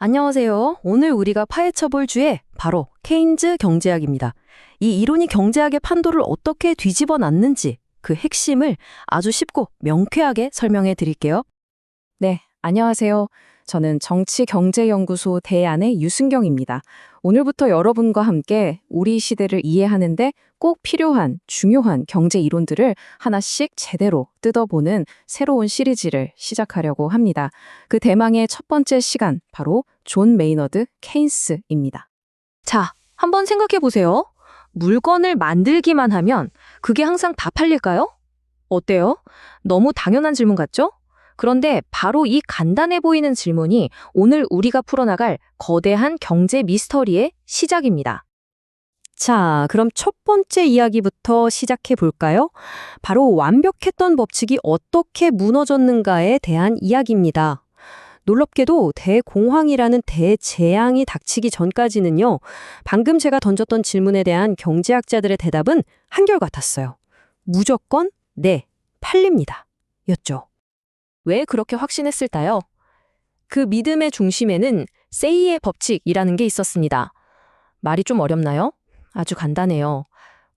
안녕하세요. 오늘 우리가 파헤쳐볼 주제 바로 케인즈 경제학입니다. 이 이론이 경제학의 판도를 어떻게 뒤집어 놨는지 그 핵심을 아주 쉽고 명쾌하게 설명해 드릴게요. 네, 안녕하세요. 저는 정치경제연구소 대안의 유승경입니다. 오늘부터 여러분과 함께 우리 시대를 이해하는데 꼭 필요한 중요한 경제 이론들을 하나씩 제대로 뜯어보는 새로운 시리즈를 시작하려고 합니다. 그 대망의 첫 번째 시간, 바로 존 메이너드 케인스입니다. 자, 한번 생각해 보세요. 물건을 만들기만 하면 그게 항상 다 팔릴까요? 어때요? 너무 당연한 질문 같죠? 그런데 바로 이 간단해 보이는 질문이 오늘 우리가 풀어나갈 거대한 경제 미스터리의 시작입니다. 자, 그럼 첫 번째 이야기부터 시작해 볼까요? 바로 완벽했던 법칙이 어떻게 무너졌는가에 대한 이야기입니다. 놀랍게도 대공황이라는 대재앙이 닥치기 전까지는요, 방금 제가 던졌던 질문에 대한 경제학자들의 대답은 한결같았어요. 무조건 네, 팔립니다. 였죠. 왜 그렇게 확신했을까요? 그 믿음의 중심에는 세이의 법칙이라는 게 있었습니다. 말이 좀 어렵나요? 아주 간단해요.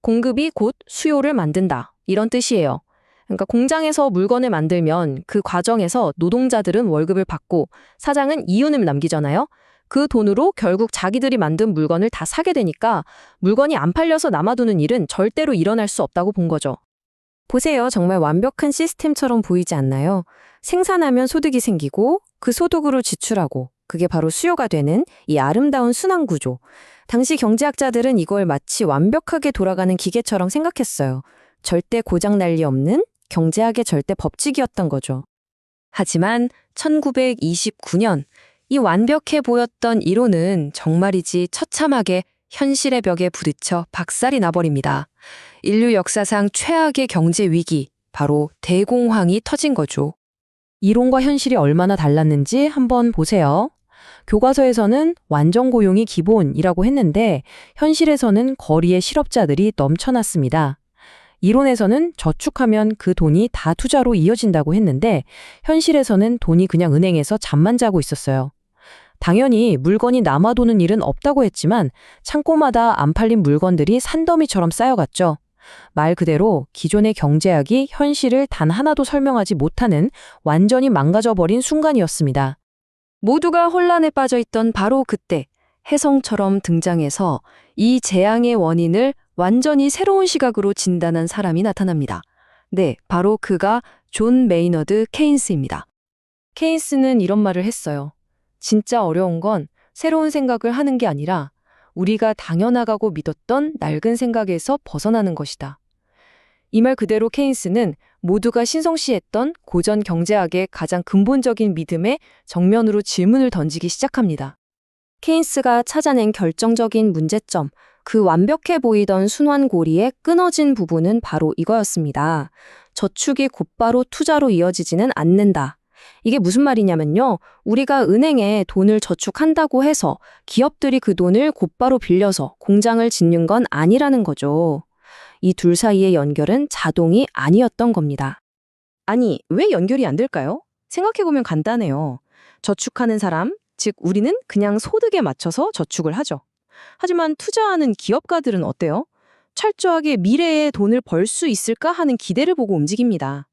공급이 곧 수요를 만든다. 이런 뜻이에요. 그러니까 공장에서 물건을 만들면 그 과정에서 노동자들은 월급을 받고 사장은 이윤을 남기잖아요. 그 돈으로 결국 자기들이 만든 물건을 다 사게 되니까 물건이 안 팔려서 남아두는 일은 절대로 일어날 수 없다고 본 거죠. 보세요. 정말 완벽한 시스템처럼 보이지 않나요? 생산하면 소득이 생기고 그 소득으로 지출하고 그게 바로 수요가 되는 이 아름다운 순환 구조. 당시 경제학자들은 이걸 마치 완벽하게 돌아가는 기계처럼 생각했어요. 절대 고장 날 리 없는 경제학의 절대 법칙이었던 거죠. 하지만 1929년 이 완벽해 보였던 이론은 정말이지 처참하게 현실의 벽에 부딪혀 박살이 나버립니다. 인류 역사상 최악의 경제 위기, 바로 대공황이 터진 거죠. 이론과 현실이 얼마나 달랐는지 한번 보세요. 교과서에서는 완전 고용이 기본이라고 했는데 현실에서는 거리에 실업자들이 넘쳐났습니다. 이론에서는 저축하면 그 돈이 다 투자로 이어진다고 했는데 현실에서는 돈이 그냥 은행에서 잠만 자고 있었어요. 당연히 물건이 남아도는 일은 없다고 했지만 창고마다 안 팔린 물건들이 산더미처럼 쌓여갔죠. 말 그대로 기존의 경제학이 현실을 단 하나도 설명하지 못하는 완전히 망가져버린 순간이었습니다. 모두가 혼란에 빠져있던 바로 그때 혜성처럼 등장해서 이 재앙의 원인을 완전히 새로운 시각으로 진단한 사람이 나타납니다. 네, 바로 그가 존 메이너드 케인스입니다. 케인스는 이런 말을 했어요. 진짜 어려운 건 새로운 생각을 하는 게 아니라 우리가 당연하다고 믿었던 낡은 생각에서 벗어나는 것이다. 이 말 그대로 케인스는 모두가 신성시했던 고전 경제학의 가장 근본적인 믿음에 정면으로 질문을 던지기 시작합니다. 케인스가 찾아낸 결정적인 문제점, 그 완벽해 보이던 순환고리의 끊어진 부분은 바로 이거였습니다. 저축이 곧바로 투자로 이어지지는 않는다. 이게 무슨 말이냐면요. 우리가 은행에 돈을 저축한다고 해서 기업들이 그 돈을 곧바로 빌려서 공장을 짓는 건 아니라는 거죠. 이 둘 사이의 연결은 자동이 아니었던 겁니다. 아니, 왜 연결이 안 될까요? 생각해보면 간단해요. 저축하는 사람, 즉 우리는 그냥 소득에 맞춰서 저축을 하죠. 하지만 투자하는 기업가들은 어때요? 철저하게 미래에 돈을 벌 수 있을까 하는 기대를 보고 움직입니다.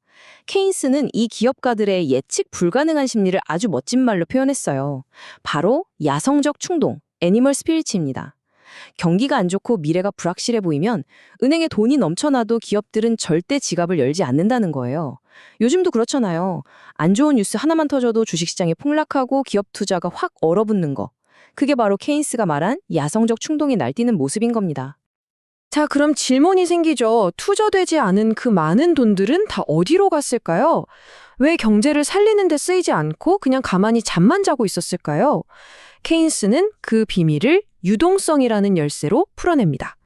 케인스는 이 기업가들의 예측 불가능한 심리를 아주 멋진 말로 표현했어요. 바로 야성적 충동, 애니멀 스피리츠입니다. 경기가 안 좋고 미래가 불확실해 보이면 은행에 돈이 넘쳐나도 기업들은 절대 지갑을 열지 않는다는 거예요. 요즘도 그렇잖아요. 안 좋은 뉴스 하나만 터져도 주식시장이 폭락하고 기업 투자가 확 얼어붙는 거. 그게 바로 케인스가 말한 야성적 충동이 날뛰는 모습인 겁니다. 자, 그럼 질문이 생기죠. 투자되지 않은 그 많은 돈들은 다 어디로 갔을까요? 왜 경제를 살리는 데 쓰이지 않고 그냥 가만히 잠만 자고 있었을까요? 케인스는 그 비밀을 유동성이라는 열쇠로 풀어냅니다.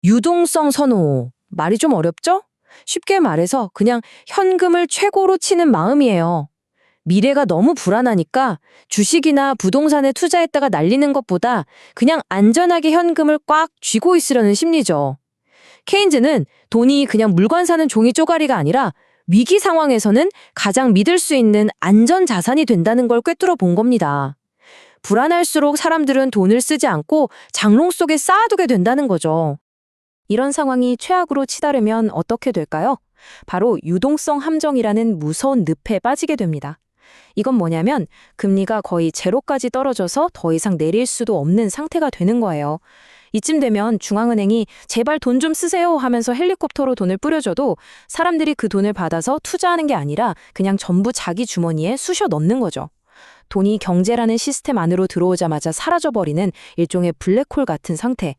유동성 선호. 말이 좀 어렵죠? 쉽게 말해서 그냥 현금을 최고로 치는 마음이에요. 미래가 너무 불안하니까 주식이나 부동산에 투자했다가 날리는 것보다 그냥 안전하게 현금을 꽉 쥐고 있으려는 심리죠. 케인즈는 돈이 그냥 물건 사는 종이 쪼가리가 아니라 위기 상황에서는 가장 믿을 수 있는 안전 자산이 된다는 걸 꿰뚫어 본 겁니다. 불안할수록 사람들은 돈을 쓰지 않고 장롱 속에 쌓아두게 된다는 거죠. 이런 상황이 최악으로 치달으면 어떻게 될까요? 바로 유동성 함정이라는 무서운 늪에 빠지게 됩니다. 이건 뭐냐면 금리가 거의 제로까지 떨어져서 더 이상 내릴 수도 없는 상태가 되는 거예요. 이쯤 되면 중앙은행이 제발 돈 좀 쓰세요 하면서 헬리콥터로 돈을 뿌려줘도 사람들이 그 돈을 받아서 투자하는 게 아니라 그냥 전부 자기 주머니에 쑤셔 넣는 거죠. 돈이 경제라는 시스템 안으로 들어오자마자 사라져버리는 일종의 블랙홀 같은 상태.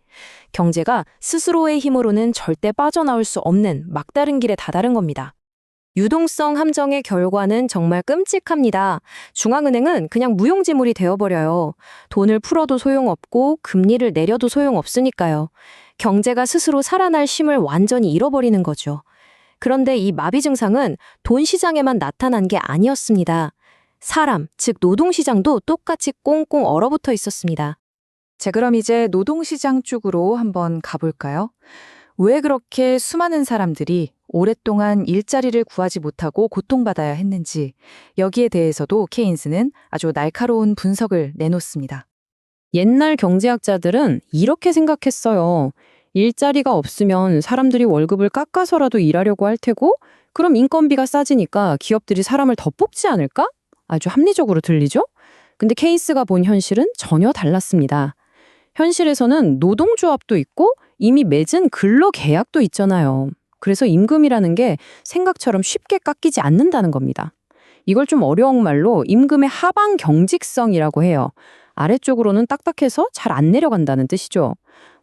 경제가 스스로의 힘으로는 절대 빠져나올 수 없는 막다른 길에 다다른 겁니다. 유동성 함정의 결과는 정말 끔찍합니다. 중앙은행은 그냥 무용지물이 되어버려요. 돈을 풀어도 소용없고 금리를 내려도 소용없으니까요. 경제가 스스로 살아날 힘을 완전히 잃어버리는 거죠. 그런데 이 마비 증상은 돈 시장에만 나타난 게 아니었습니다. 사람, 즉 노동시장도 똑같이 꽁꽁 얼어붙어 있었습니다. 자, 그럼 이제 노동시장 쪽으로 한번 가볼까요? 왜 그렇게 수많은 사람들이 오랫동안 일자리를 구하지 못하고 고통받아야 했는지, 여기에 대해서도 케인스는 아주 날카로운 분석을 내놓습니다. 옛날 경제학자들은 이렇게 생각했어요. 일자리가 없으면 사람들이 월급을 깎아서라도 일하려고 할 테고, 그럼 인건비가 싸지니까 기업들이 사람을 더 뽑지 않을까? 아주 합리적으로 들리죠? 근데 케인스가 본 현실은 전혀 달랐습니다. 현실에서는 노동조합도 있고 이미 맺은 근로계약도 있잖아요. 그래서 임금이라는 게 생각처럼 쉽게 깎이지 않는다는 겁니다. 이걸 좀 어려운 말로 임금의 하방 경직성이라고 해요. 아래쪽으로는 딱딱해서 잘 안 내려간다는 뜻이죠.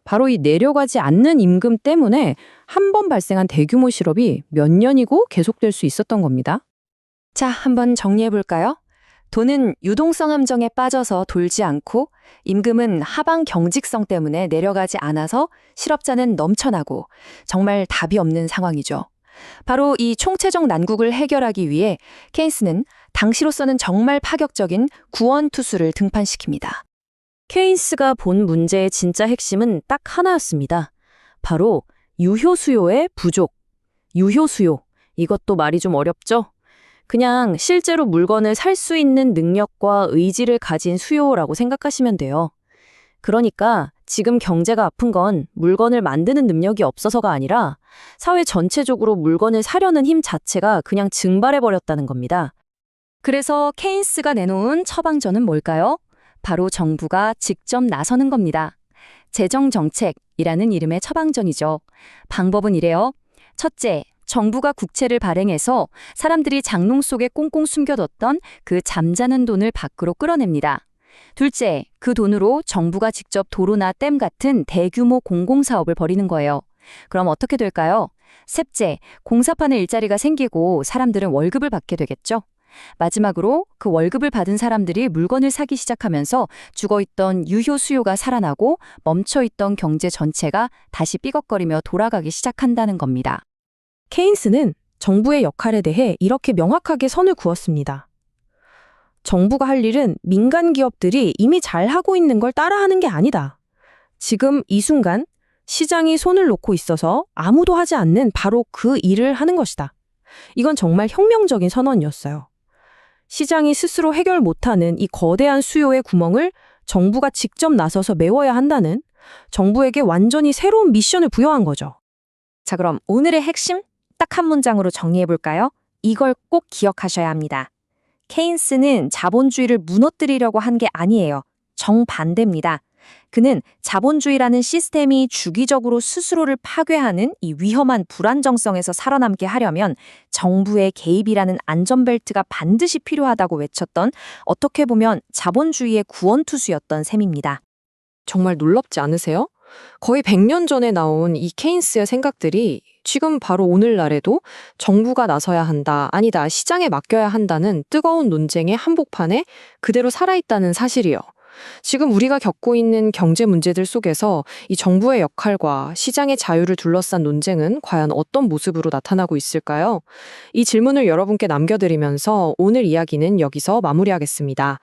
바로 이 내려가지 않는 임금 때문에 한 번 발생한 대규모 실업이 몇 년이고 계속될 수 있었던 겁니다. 자, 한번 정리해볼까요? 돈은 유동성 함정에 빠져서 돌지 않고 임금은 하방 경직성 때문에 내려가지 않아서 실업자는 넘쳐나고 정말 답이 없는 상황이죠. 바로 이 총체적 난국을 해결하기 위해 케인스는 당시로서는 정말 파격적인 구원투수를 등판시킵니다. 케인스가 본 문제의 진짜 핵심은 딱 하나였습니다. 바로 유효수요의 부족. 유효수요. 이것도 말이 좀 어렵죠? 그냥 실제로 물건을 살 수 있는 능력과 의지를 가진 수요라고 생각하시면 돼요. 그러니까 지금 경제가 아픈 건 물건을 만드는 능력이 없어서가 아니라 사회 전체적으로 물건을 사려는 힘 자체가 그냥 증발해버렸다는 겁니다. 그래서 케인스가 내놓은 처방전은 뭘까요? 바로 정부가 직접 나서는 겁니다. 재정정책이라는 이름의 처방전이죠. 방법은 이래요. 첫째, 정부가 국채를 발행해서 사람들이 장롱 속에 꽁꽁 숨겨뒀던 그 잠자는 돈을 밖으로 끌어냅니다. 둘째, 그 돈으로 정부가 직접 도로나 댐 같은 대규모 공공사업을 벌이는 거예요. 그럼 어떻게 될까요? 셋째, 공사판에 일자리가 생기고 사람들은 월급을 받게 되겠죠. 마지막으로 그 월급을 받은 사람들이 물건을 사기 시작하면서 죽어있던 유효 수요가 살아나고 멈춰있던 경제 전체가 다시 삐걱거리며 돌아가기 시작한다는 겁니다. 케인스는 정부의 역할에 대해 이렇게 명확하게 선을 그었습니다. 정부가 할 일은 민간 기업들이 이미 잘하고 있는 걸 따라하는 게 아니다. 지금 이 순간 시장이 손을 놓고 있어서 아무도 하지 않는 바로 그 일을 하는 것이다. 이건 정말 혁명적인 선언이었어요. 시장이 스스로 해결 못하는 이 거대한 수요의 구멍을 정부가 직접 나서서 메워야 한다는 정부에게 완전히 새로운 미션을 부여한 거죠. 자, 그럼 오늘의 핵심? 딱 한 문장으로 정리해볼까요? 이걸 꼭 기억하셔야 합니다. 케인스는 자본주의를 무너뜨리려고 한 게 아니에요. 정반대입니다. 그는 자본주의라는 시스템이 주기적으로 스스로를 파괴하는 이 위험한 불안정성에서 살아남게 하려면 정부의 개입이라는 안전벨트가 반드시 필요하다고 외쳤던, 어떻게 보면 자본주의의 구원투수였던 셈입니다. 정말 놀랍지 않으세요? 거의 100년 전에 나온 이 케인스의 생각들이 지금 바로 오늘날에도 정부가 나서야 한다, 아니다, 시장에 맡겨야 한다는 뜨거운 논쟁의 한복판에 그대로 살아있다는 사실이요. 지금 우리가 겪고 있는 경제 문제들 속에서 이 정부의 역할과 시장의 자유를 둘러싼 논쟁은 과연 어떤 모습으로 나타나고 있을까요? 이 질문을 여러분께 남겨드리면서 오늘 이야기는 여기서 마무리하겠습니다.